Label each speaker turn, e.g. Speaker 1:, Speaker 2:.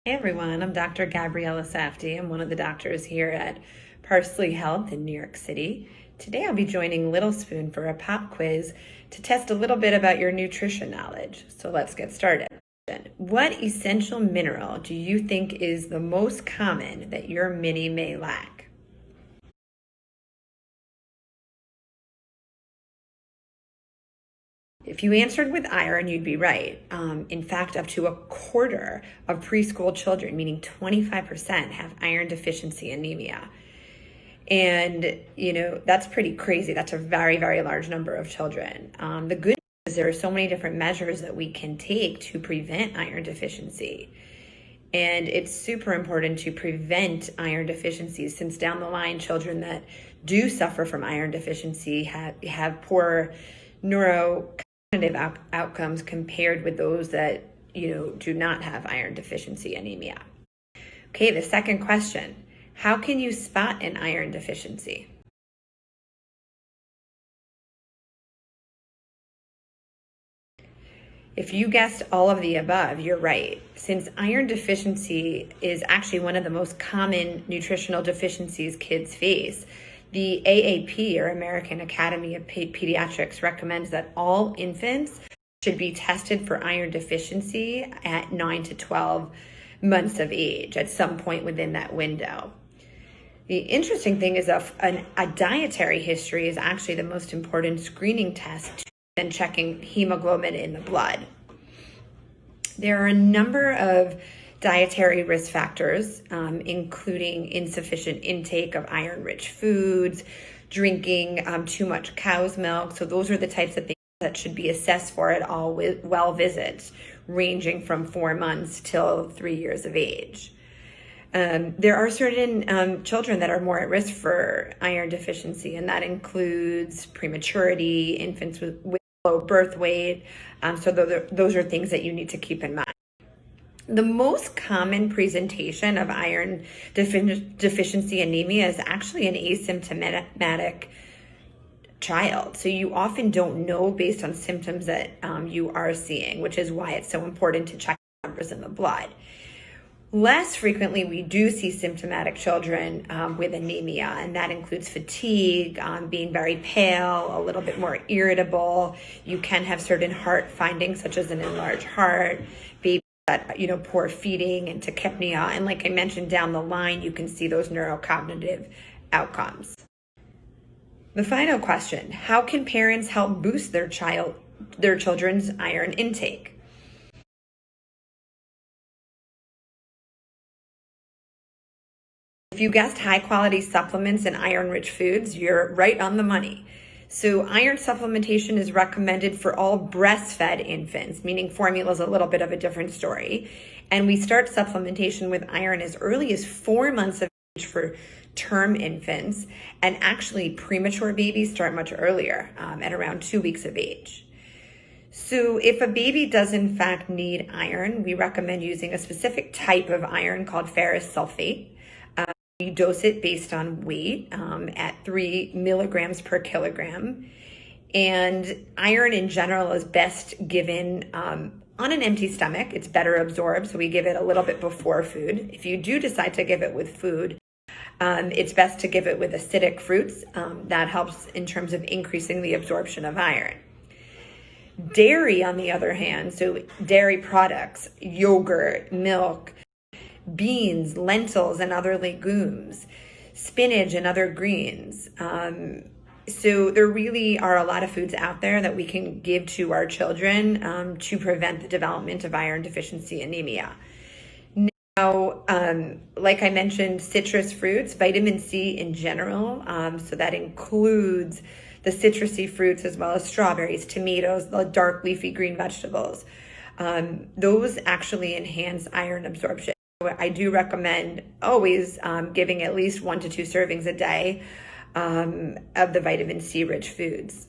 Speaker 1: Hey everyone, I'm Dr. Gabriella Safdieh. I'm one of the doctors here at Parsley Health in New York City. Today I'll be joining Little Spoon for a pop quiz to test a little bit about your nutrition knowledge. So let's get started. What essential mineral do you think is the most common that your mini may lack? If you answered with iron, you'd be right. In fact, up to a quarter of preschool children, meaning 25%, have iron deficiency anemia. And, that's pretty crazy. That's a very, very large number of children. The good news is there are so many different measures that we can take to prevent iron deficiency. And it's super important to prevent iron deficiencies, since down the line, children that do suffer from iron deficiency have poor neurocognitive outcomes compared with those that, do not have iron deficiency anemia. Okay, the second question. How can you spot an iron deficiency? If you guessed all of the above, you're right. Since iron deficiency is actually one of the most common nutritional deficiencies kids face, the AAP, or American Academy of Pediatrics, recommends that all infants should be tested for iron deficiency at 9 to 12 months of age, at some point within that window. The interesting thing is a dietary history is actually the most important screening test than checking hemoglobin in the blood. There are a number of dietary risk factors, including insufficient intake of iron-rich foods, drinking too much cow's milk. So those are the types of things that should be assessed for at all well visits, ranging from 4 months till 3 years of age. There are certain children that are more at risk for iron deficiency, and that includes prematurity, infants with low birth weight. So those are things that you need to keep in mind. The most common presentation of iron deficiency anemia is actually an asymptomatic child. So you often don't know based on symptoms that you are seeing, which is why it's so important to check numbers in the blood. Less frequently, we do see symptomatic children with anemia, and that includes fatigue, being very pale, a little bit more irritable. You can have certain heart findings, such as an enlarged heart, babies that, poor feeding and tachypnea. And like I mentioned, down the line, you can see those neurocognitive outcomes. The final question: how can parents help boost their children's iron intake? If you guessed high quality supplements and iron-rich foods, you're right on the money. So iron supplementation is recommended for all breastfed infants, meaning formula is a little bit of a different story. And we start supplementation with iron as early as 4 months of age for term infants, and actually premature babies start much earlier, at around 2 weeks of age. So if a baby does in fact need iron, we recommend using a specific type of iron called ferrous sulfate. You dose it based on weight at 3 milligrams per kilogram. And iron in general is best given on an empty stomach. It's better absorbed, so we give it a little bit before food. If you do decide to give it with food, it's best to give it with acidic fruits. That helps in terms of increasing the absorption of iron. Dairy, on the other hand, so dairy products, yogurt, milk, beans, lentils, and other legumes, spinach and other greens. So there really are a lot of foods out there that we can give to our children to prevent the development of iron deficiency anemia. Now, like I mentioned, citrus fruits, vitamin C in general, so that includes the citrusy fruits as well as strawberries, tomatoes, the dark leafy green vegetables. Those actually enhance iron absorption. I do recommend always giving at least 1 to 2 servings a day of the vitamin C rich foods.